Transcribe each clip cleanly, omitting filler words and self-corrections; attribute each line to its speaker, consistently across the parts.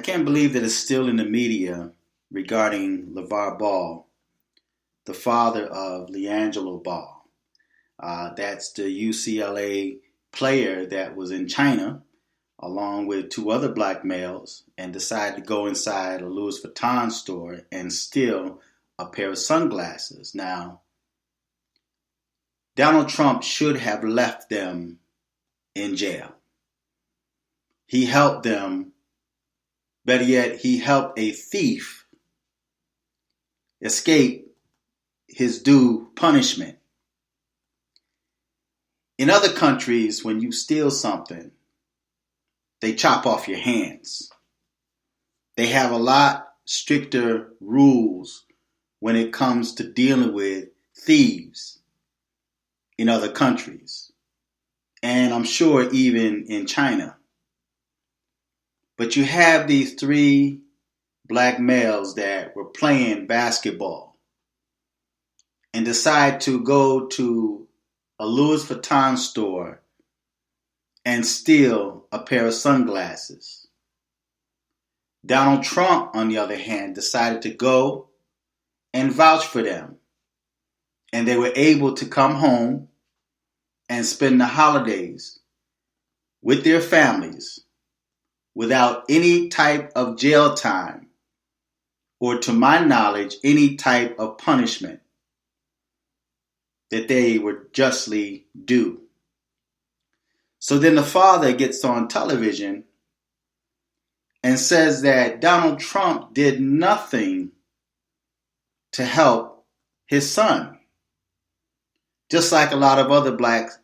Speaker 1: can't believe that it's still in the media regarding lavar-ball, the father of liangelo-ball. That's the UCLA player that was in China along with two other black males and decided to go inside a Louis Vuitton store and steal a pair of sunglasses. Now, Donald Trump should have left them in jail. He helped them, better yet, he helped a thief escape his due punishment. In other countries, when you steal something, they chop off your hands. They have a lot stricter rules when it comes to dealing with thieves in other countries. And I'm sure even in China. But you have these three black males that were playing basketball and decide to go to a Louis Vuitton store and steal a pair of sunglasses. Donald Trump, on the other hand, decided to go and vouch for them. And they were able to come home and spend the holidays with their families without any type of jail time or, to my knowledge, any type of punishment that they were justly due. So then the father gets on television and says that Donald Trump did nothing to help his son. Just like a lot of other blacks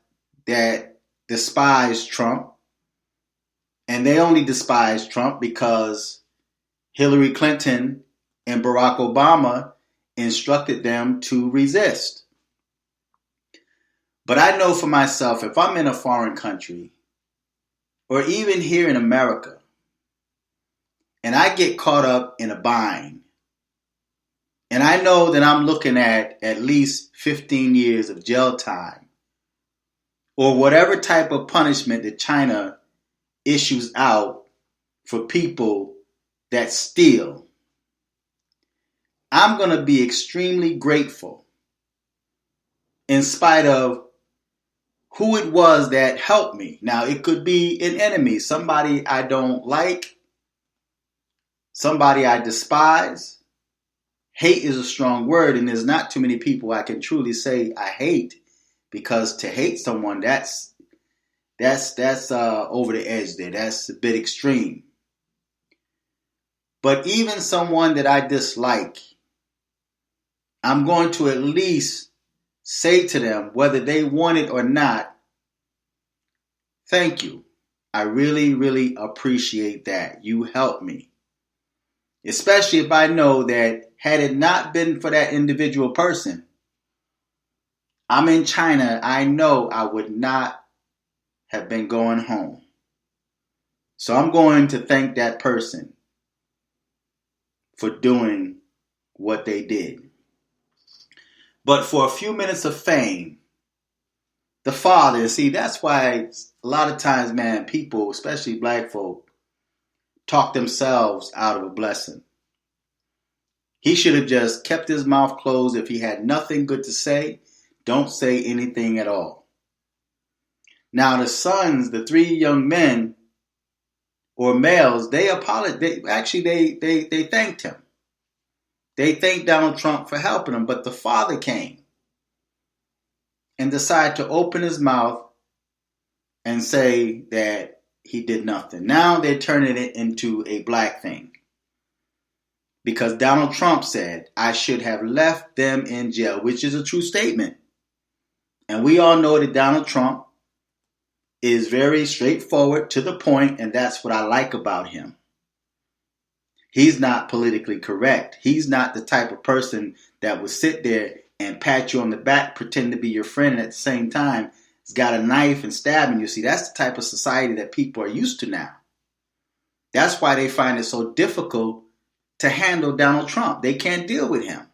Speaker 1: that despise Trump. And they only despise Trump because Hillary Clinton and Barack Obama instructed them to resist. But I know for myself, if I'm in a foreign country, or even here in America, and I get caught up in a bind, and I know that I'm looking at least 15 years of jail time, or whatever type of punishment that China issues out for people that steal, I'm going to be extremely grateful in spite of who it was that helped me. Now, it could be an enemy, somebody I don't like, somebody I despise. Hate is a strong word, and there's not too many people I can truly say I hate, because to hate someone, that's over the edge there. That's a bit extreme. But even someone that I dislike, I'm going to at least say to them, whether they want it or not, thank you. I really, really appreciate that. You helped me. Especially if I know that had it not been for that individual person, I'm in China, I know I would not have been going home. So I'm going to thank that person for doing what they did. But for a few minutes of fame, the father, see, that's why a lot of times, man, people, especially black folk, talk themselves out of a blessing. He should have just kept his mouth closed. If he had nothing good to say, don't say anything at all. Now the sons, the three young men or males, they apologized. They thanked him. They thanked Donald Trump for helping them, but the father came and decided to open his mouth and say that he did nothing. Now they're turning it into a black thing. Because Donald Trump said, I should have left them in jail, which is a true statement. And we all know that Donald Trump is very straightforward, to the point, and that's what I like about him. He's not politically correct. He's not the type of person that would sit there and pat you on the back, pretend to be your friend, and at the same time, he's got a knife and stabbing you. See, that's the type of society that people are used to now. That's why they find it so difficult to handle Donald Trump. They can't deal with him.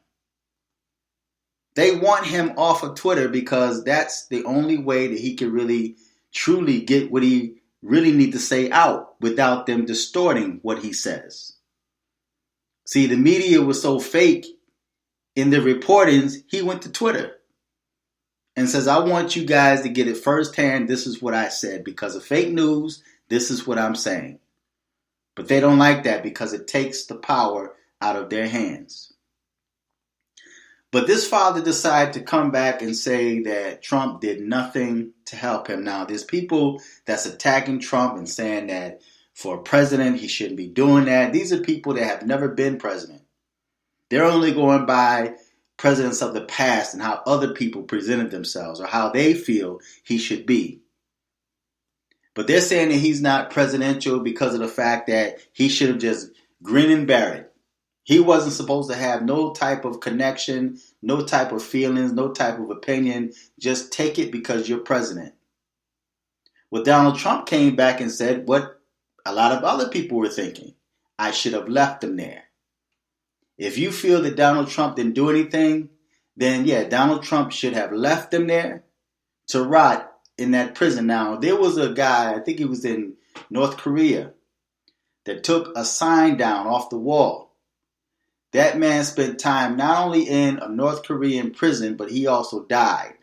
Speaker 1: They want him off of Twitter because that's the only way that he can really, truly get what he really need to say out without them distorting what he says. See, the media was so fake in the reportings, he went to Twitter and says, I want you guys to get it firsthand. This is what I said. Because of fake news, this is what I'm saying. But they don't like that because it takes the power out of their hands. But this father decided to come back and say that Trump did nothing to help him. Now, there's people that's attacking Trump and saying that for a president, he shouldn't be doing that. These are people that have never been president. They're only going by presidents of the past and how other people presented themselves or how they feel he should be. But they're saying that he's not presidential because of the fact that he should have just grinned and bear it. He wasn't supposed to have no type of connection, no type of feelings, no type of opinion. Just take it because you're president. Well, Donald Trump came back and said what a lot of other people were thinking. I should have left him there. If you feel that Donald Trump didn't do anything, then yeah, Donald Trump should have left him there to rot in that prison. Now, there was a guy, I think he was in North Korea, that took a sign down off the wall. That man spent time not only in a North Korean prison, but he also died.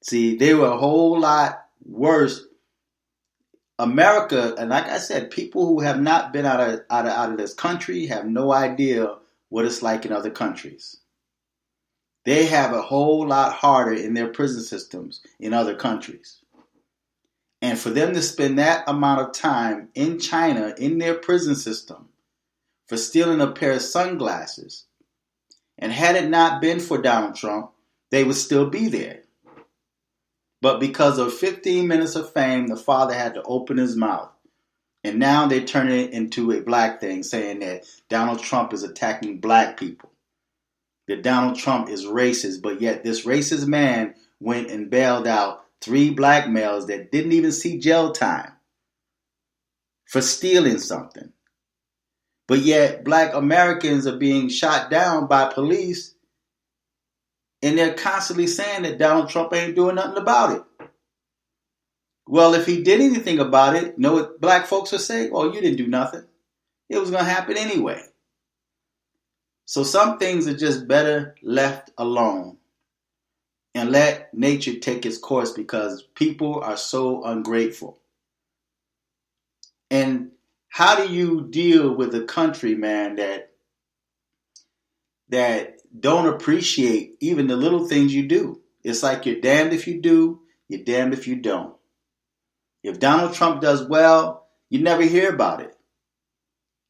Speaker 1: See, they were a whole lot worse. America, and like I said, people who have not been out of this country have no idea what it's like in other countries. They have a whole lot harder in their prison systems in other countries. And for them to spend that amount of time in China, in their prison system, for stealing a pair of sunglasses, and had it not been for Donald Trump, they would still be there. But because of 15 minutes of fame, the father had to open his mouth. And now they're turning it into a black thing, saying that Donald Trump is attacking black people. That Donald Trump is racist, but yet this racist man went and bailed out 3 black males that didn't even see jail time for stealing something. But yet black Americans are being shot down by police, and they're constantly saying that Donald Trump ain't doing nothing about it. Well, if he did anything about it, know what black folks would say? Oh, you didn't do nothing. It was going to happen anyway. So some things are just better left alone and let nature take its course because people are so ungrateful. And how do you deal with a country, man, that don't appreciate even the little things you do? It's like you're damned if you do, you're damned if you don't. If Donald Trump does well, you never hear about it.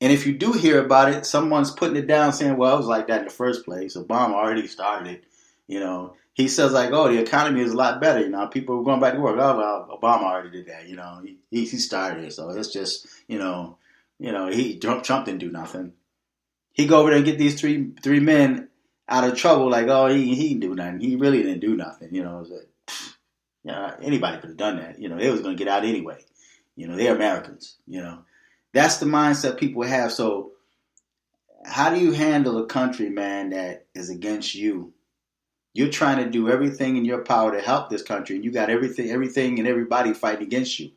Speaker 1: And if you do hear about it, someone's putting it down saying, well, it was like that in the first place. Obama already started it. You know, he says like, oh, the economy is a lot better. You know, people are going back to work. Oh, well, Obama already did that. You know, he started it. So it's just, Trump didn't do nothing. He go over there and get these three men out of trouble. Like, oh, he didn't do nothing. He really didn't do nothing. You know, it was like, anybody could have done that. You know, they was going to get out anyway. You know, they're Americans. You know, that's the mindset people have. So how do you handle a country, man, that is against you? You're trying to do everything in your power to help this country, and you got everything and everybody fighting against you.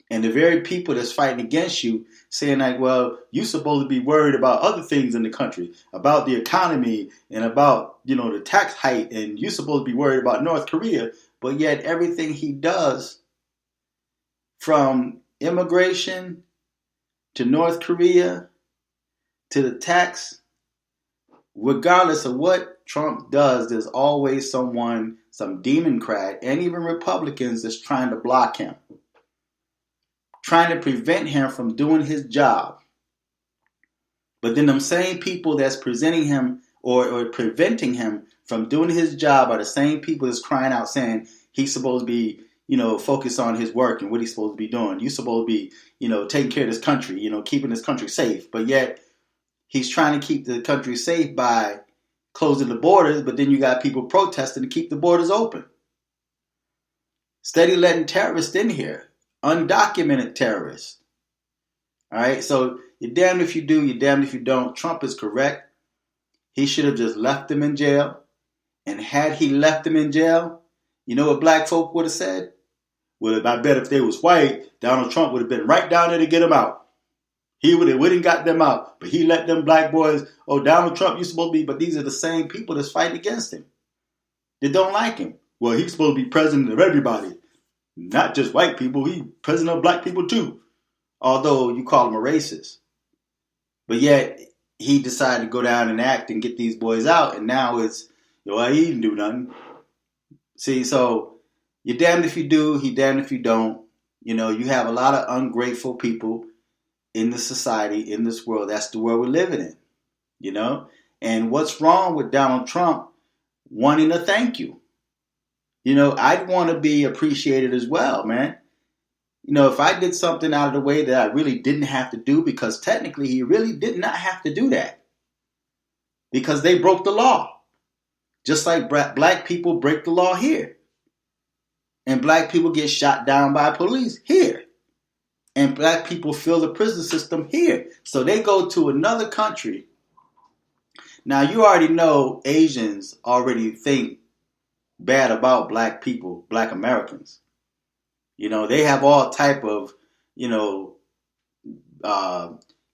Speaker 1: And the very people that's fighting against you saying like, well, you're supposed to be worried about other things in the country, about the economy and about, the tax hike, and you're supposed to be worried about North Korea. But yet everything he does, from immigration to North Korea to the tax, regardless of what Trump does, there's always some Democrat and even Republicans that's trying to block him, trying to prevent him from doing his job. But then them same people that's presenting him or preventing him from doing his job are the same people that's crying out saying he's supposed to be, focused on his work and what he's supposed to be doing. You're supposed to be, taking care of this country, keeping this country safe. But yet he's trying to keep the country safe by closing the borders, but then you got people protesting to keep the borders open. Steady letting terrorists in here, undocumented terrorists. All right, so you're damned if you do, you're damned if you don't. Trump is correct. He should have just left them in jail. And had he left them in jail, you know what black folk would have said? Well, I bet if they was white, Donald Trump would have been right down there to get them out. He would have got them out. But he let them black boys, oh, Donald Trump, you supposed to be, but these are the same people that's fighting against him. They don't like him. Well, he's supposed to be president of everybody. Not just white people, he's president of black people too. Although you call him a racist. But yet, he decided to go down and act and get these boys out. And now it's, well, he didn't do nothing. See, so you're damned if you do, he damned if you don't. You know, you have a lot of ungrateful people in the society, in this world. That's the world we're living in, you know? And what's wrong with Donald Trump wanting a thank you? You know, I'd want to be appreciated as well, man. You know, if I did something out of the way that I really didn't have to do, because technically he really did not have to do that. Because they broke the law. Just like black people break the law here. And black people get shot down by police here. And black people fill the prison system here. So they go to another country. Now, you already know Asians already think bad about black people, black Americans. You know, they have all type of, you know,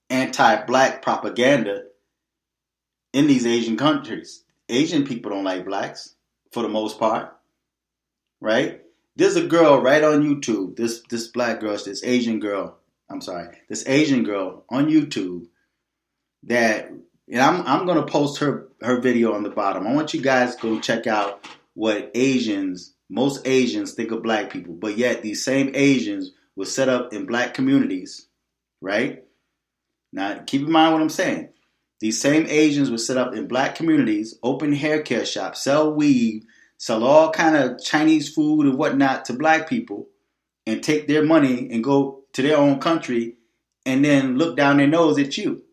Speaker 1: anti-black propaganda in these Asian countries. Asian people don't like blacks for the most part, right? There's a girl right on YouTube, this black girl, this Asian girl on YouTube that, and I'm going to post her video on the bottom. I want you guys to go check out what most Asians think of black people, but yet these same Asians were set up in black communities, right? Now, keep in mind what I'm saying. These same Asians were set up in black communities, open hair care shops, sell weed, sell all kind of Chinese food and whatnot to black people, and take their money and go to their own country and then look down their nose at you,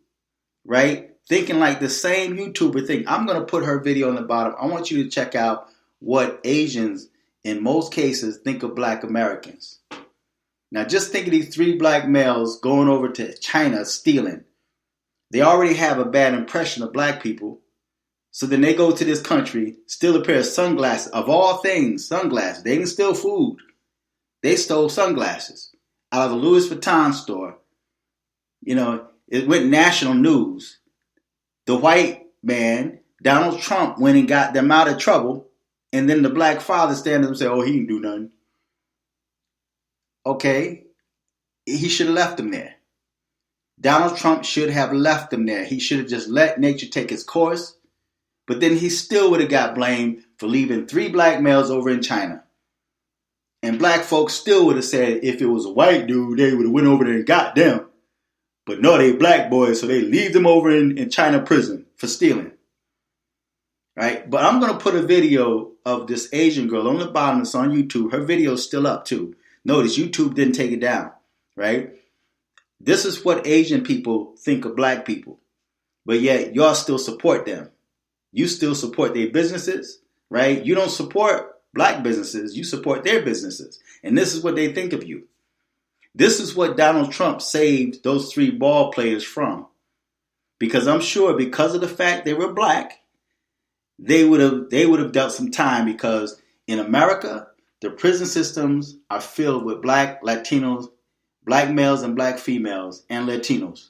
Speaker 1: right? Thinking like the same YouTuber thing. I'm going to put her video on the bottom. I want you to check out what Asians, in most cases, think of black Americans. Now, just think of these 3 black males going over to China stealing. They already have a bad impression of black people. So then they go to this country, steal a pair of sunglasses. Of all things, sunglasses. They didn't steal food. They stole sunglasses out of a Louis Vuitton store. You know, it went national news. The white man, Donald Trump, went and got them out of trouble. And then the black father stands up and says, oh, he didn't do nothing. Okay, he should have left them there. Donald Trump should have left them there. He should have just let nature take its course. But then he still would have got blamed for leaving 3 black males over in China. And black folks still would have said if it was a white dude, they would have went over there and got them. But no, they black boys, so they leave them over in China prison for stealing. Right? But I'm going to put a video of this Asian girl on the bottom that's on YouTube. Her video is still up too. Notice YouTube didn't take it down. Right? This is what Asian people think of black people. But yet y'all still support them. You still support their businesses, right? You don't support black businesses. You support their businesses. And this is what they think of you. This is what Donald Trump saved those 3 ball players from. Because I'm sure because of the fact they were black, they would have dealt some time, because in America, the prison systems are filled with black Latinos, black males and black females, and Latinos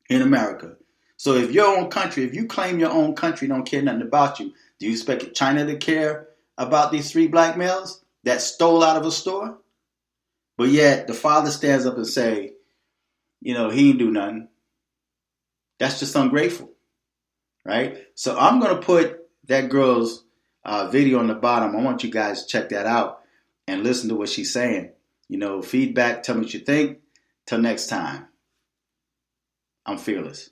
Speaker 1: in America. So if your own country, if you claim your own country don't care nothing about you, do you expect China to care about these 3 black males that stole out of a store? But yet the father stands up and say, you know, he didn't do nothing. That's just ungrateful, right? So I'm going to put that girl's video on the bottom. I want you guys to check that out and listen to what she's saying. You know, feedback, tell me what you think. Till next time, I'm fearless.